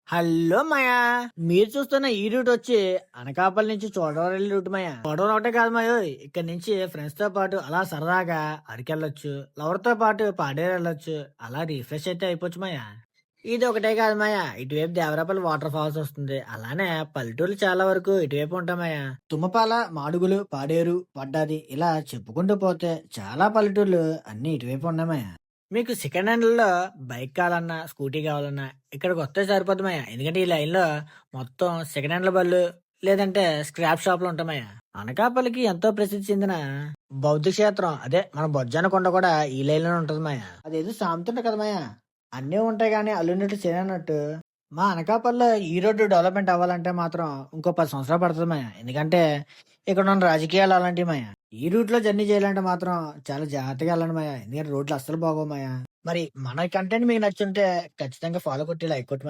Hello మాయా, మీరు చూస్తున్న ఈ రూట్ వచ్చి అనకాపల్లి నుంచి చోడవరం రూట్ మాయా. చోడవరం ఒకటే కాదు మాయో, ఇక్కడ నుంచి ఫ్రెండ్స్ తో పాటు అలా సరదాగా అరకెళ్ళొచ్చు, లవర్ తో పాటు పాడేరు వెళ్ళొచ్చు, అలా రిఫ్రెష్ అయితే అయిపోవచ్చు మాయా. ఇది ఒకటే కాదు మాయా, ఇటువైపు దేవరాపల్లి వాటర్ ఫాల్స్ వస్తుంది. అలానే పల్లెటూర్లు చాలా వరకు ఇటువైపు ఉంటామాయా. తుమ్మపాల, మాడుగులు, పాడేరు, పడ్డాది ఇలా చెప్పుకుంటూ పోతే చాలా పల్లెటూర్లు అన్ని ఇటువైపు ఉన్నామాయా. మీకు సెకండ్ హ్యాండ్‌లో బైక్ కావాలన్నా, స్కూటీ కావాలన్నా ఇక్కడికొస్తే సరిపోద్దమయ్య. ఎందుకంటే ఈ లైన్‌లో మొత్తం సెకండ్ హ్యాండ్‌ల బళ్ళు లేదంటే స్క్రాప్ షాపులు ఉంటామయ్య. అనకాపల్లికి ఎంతో ప్రసిద్ధి చెందిన బౌద్ధ క్షేత్రం అదే మన బొజ్జన్న కొండ కూడా ఈ లైన్‌లోనే ఉంటది. అదేదో సామెత ఉంటది కదా మాయ. అన్నీ ఉంటాయి గానీ అల్లున్నట్టు చేయనన్నట్టు మా అనకాపల్లిలో ఈ రోడ్డు డెవలప్‌మెంట్ అవ్వాలంటే మాత్రం ఇంకో 10 సంవత్సరాలు పడతది. ఎందుకంటే ఇక్కడున్న రాజకీయాలు అలాంటివి. ఈ రూట్‌లో జర్నీ చేయాలంటే మాత్రం చాలా జాగ్రత్తగా వెళ్ళండి. ఎందుకంటే రోడ్లు అస్సలు బాగోవు. మరి మన కంటెంట్ మీకు నచ్చుంటే ఖచ్చితంగా ఫాలో కొట్టి లైక్ కొట్టు.